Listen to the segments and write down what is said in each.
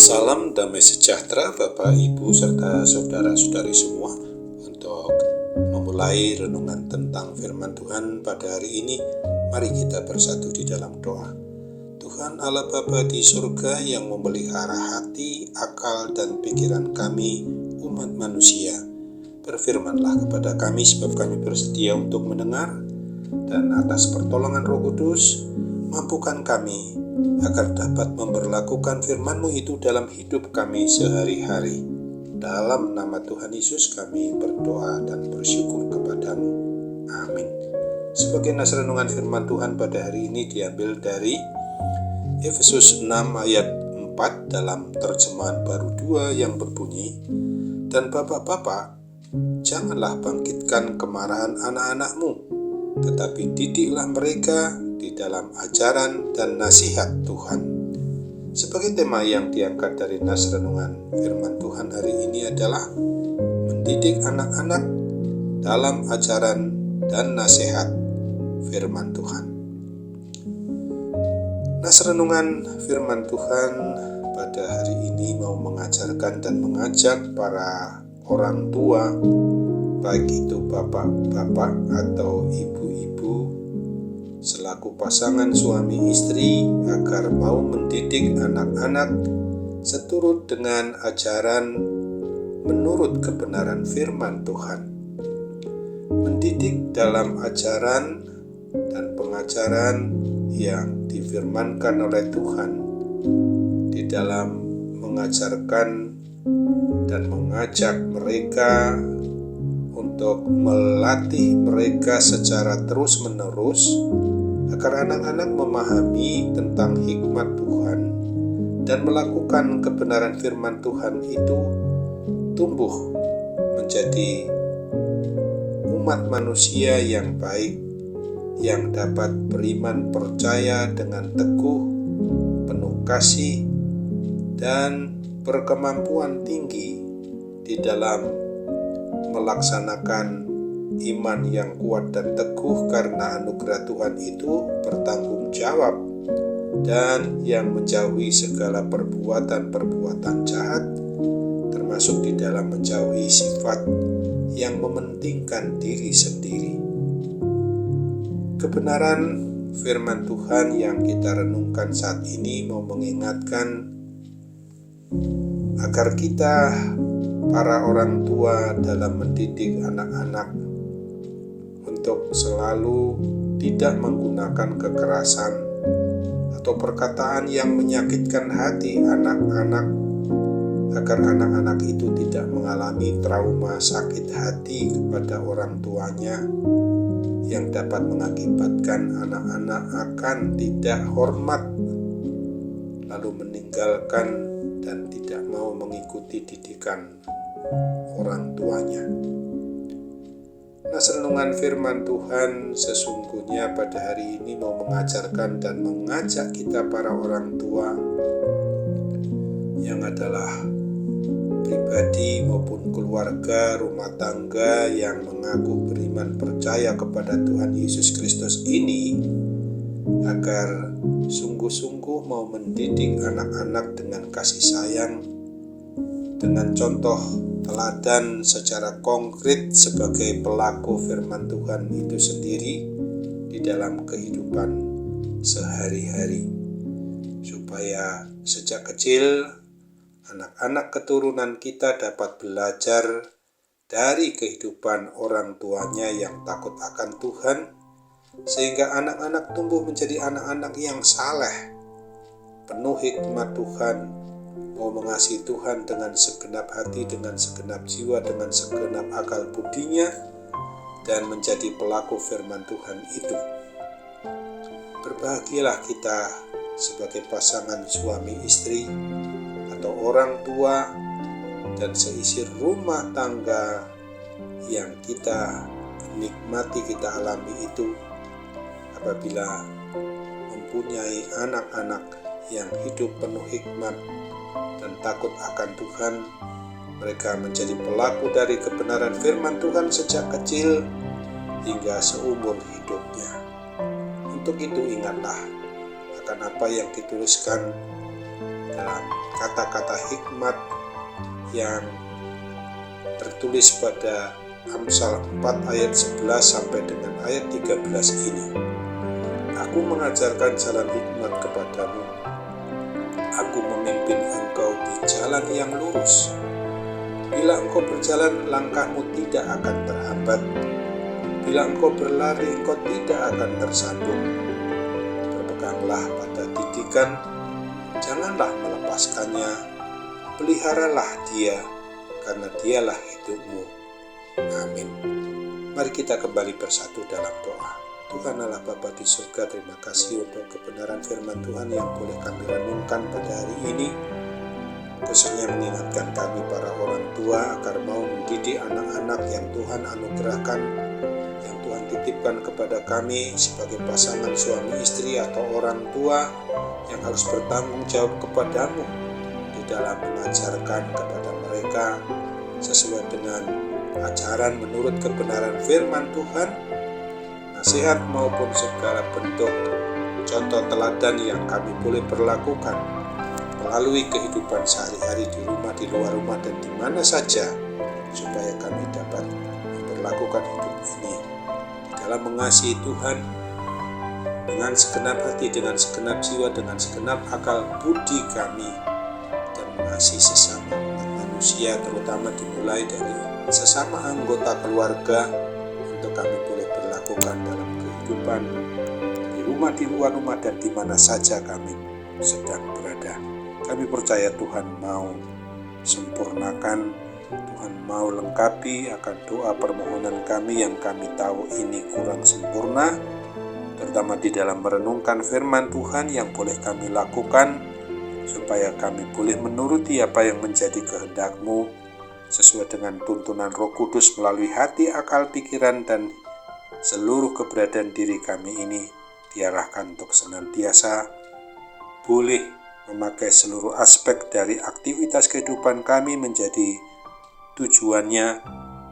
Salam damai sejahtera Bapak, Ibu, serta saudara-saudari semua. Untuk memulai renungan tentang firman Tuhan pada hari ini, mari kita bersatu di dalam doa. Tuhan Allah Bapa di surga yang memelihara hati, akal, dan pikiran kami, umat manusia, berfirmanlah kepada kami sebab kami bersedia untuk mendengar, dan atas pertolongan Roh Kudus, mampukan kami agar dapat memberlakukan firman-Mu itu dalam hidup kami sehari-hari. Dalam nama Tuhan Yesus kami berdoa dan bersyukur kepadamu. Amin. Sebagai nas renungan firman Tuhan pada hari ini diambil dari Efesus 6 ayat 4 dalam terjemahan baru 2 yang berbunyi, "Dan bapak-bapak, janganlah bangkitkan kemarahan anak-anakmu, tetapi didiklah mereka di dalam ajaran dan nasihat Tuhan." Sebagai tema yang diangkat dari nas renungan firman Tuhan hari ini adalah mendidik anak-anak dalam ajaran dan nasihat firman Tuhan. Nas renungan firman Tuhan pada hari ini mau mengajarkan dan mengajak para orang tua, baik itu bapak-bapak atau ibu-ibu, selaku pasangan suami istri, agar mau mendidik anak-anak seturut dengan ajaran menurut kebenaran firman Tuhan. Mendidik dalam ajaran dan pengajaran yang difirmankan oleh Tuhan di dalam mengajarkan dan mengajak mereka untuk melatih mereka secara terus-menerus agar anak-anak memahami tentang hikmat Tuhan dan melakukan kebenaran firman Tuhan itu tumbuh menjadi umat manusia yang baik, yang dapat beriman percaya dengan teguh, penuh kasih, dan berkemampuan tinggi di dalam melaksanakan iman yang kuat dan teguh, karena anugerah Tuhan itu bertanggung jawab dan yang menjauhi segala perbuatan-perbuatan jahat, termasuk di dalam menjauhi sifat yang mementingkan diri sendiri. Kebenaran firman Tuhan yang kita renungkan saat ini mau mengingatkan agar kita, para orang tua, dalam mendidik anak-anak untuk selalu tidak menggunakan kekerasan atau perkataan yang menyakitkan hati anak-anak, agar anak-anak itu tidak mengalami trauma sakit hati kepada orang tuanya yang dapat mengakibatkan anak-anak akan tidak hormat, lalu meninggalkan dan tidak mau mengikuti didikan orang tuanya. Nas renungan firman Tuhan sesungguhnya pada hari ini mau mengajarkan dan mengajak kita para orang tua yang adalah pribadi maupun keluarga, rumah tangga yang mengaku beriman percaya kepada Tuhan Yesus Kristus ini, agar sungguh-sungguh mau mendidik anak-anak dengan kasih sayang, dengan contoh teladan secara konkret sebagai pelaku firman Tuhan itu sendiri di dalam kehidupan sehari-hari, supaya sejak kecil anak-anak keturunan kita dapat belajar dari kehidupan orang tuanya yang takut akan Tuhan, sehingga anak-anak tumbuh menjadi anak-anak yang saleh, penuh hikmat Tuhan, mau mengasihi Tuhan dengan segenap hati, dengan segenap jiwa, dengan segenap akal budinya, dan menjadi pelaku firman Tuhan itu. Berbahagialah kita sebagai pasangan suami istri atau orang tua dan seisi rumah tangga yang kita nikmati, kita alami itu, apabila mempunyai anak-anak yang hidup penuh hikmat dan takut akan Tuhan. Mereka menjadi pelaku dari kebenaran firman Tuhan sejak kecil hingga seumur hidupnya. Untuk itu ingatlah akan apa yang dituliskan dalam kata-kata hikmat yang tertulis pada Amsal 4 ayat 11 sampai dengan ayat 13 ini. Aku mengajarkan jalan hikmat kepadamu. Aku memimpin engkau di jalan yang lurus. Bila engkau berjalan, langkahmu tidak akan terhambat. Bila engkau berlari, engkau tidak akan tersandung. Berpeganglah pada didikan, janganlah melepaskannya. Peliharalah dia, karena dialah hidupmu. Amin. Mari kita kembali bersatu dalam doa. Tuhan Allah Bapa di surga, terima kasih untuk kebenaran firman Tuhan yang boleh kami renungkan pada hari ini. Khususnya mengingatkan kami para orang tua agar mau mendidik anak-anak yang Tuhan anugerahkan, yang Tuhan titipkan kepada kami sebagai pasangan suami istri atau orang tua yang harus bertanggung jawab kepadamu di dalam mengajarkan kepada mereka sesuai dengan ajaran menurut kebenaran firman Tuhan, nasihat maupun segala bentuk contoh teladan yang kami boleh berlakukan melalui kehidupan sehari-hari di rumah, di luar rumah, dan di mana saja, supaya kami dapat memperlakukan hidup ini di dalam mengasihi Tuhan dengan segenap hati, dengan segenap jiwa, dengan segenap akal budi kami, dan mengasihi sesama manusia, terutama dimulai dari sesama anggota keluarga, untuk kami boleh berlakukan dalam kehidupan di rumah, di luar rumah, dan di mana saja kami sedang berada. Kami percaya Tuhan mau sempurnakan, Tuhan mau lengkapi akan doa permohonan kami yang kami tahu ini kurang sempurna, terutama di dalam merenungkan firman Tuhan yang boleh kami lakukan, supaya kami boleh menuruti apa yang menjadi kehendak-Mu sesuai dengan tuntunan Roh Kudus melalui hati, akal, pikiran, dan seluruh keberadaan diri kami ini diarahkan untuk senantiasa boleh memakai seluruh aspek dari aktivitas kehidupan kami menjadi tujuannya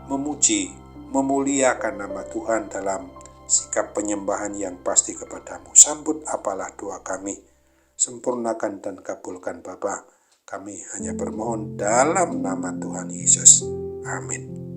memuji, memuliakan nama Tuhan dalam sikap penyembahan yang pasti kepadamu. Sambut apalah doa kami, sempurnakan dan kabulkan Bapa. Kami hanya bermohon dalam nama Tuhan Yesus. Amin.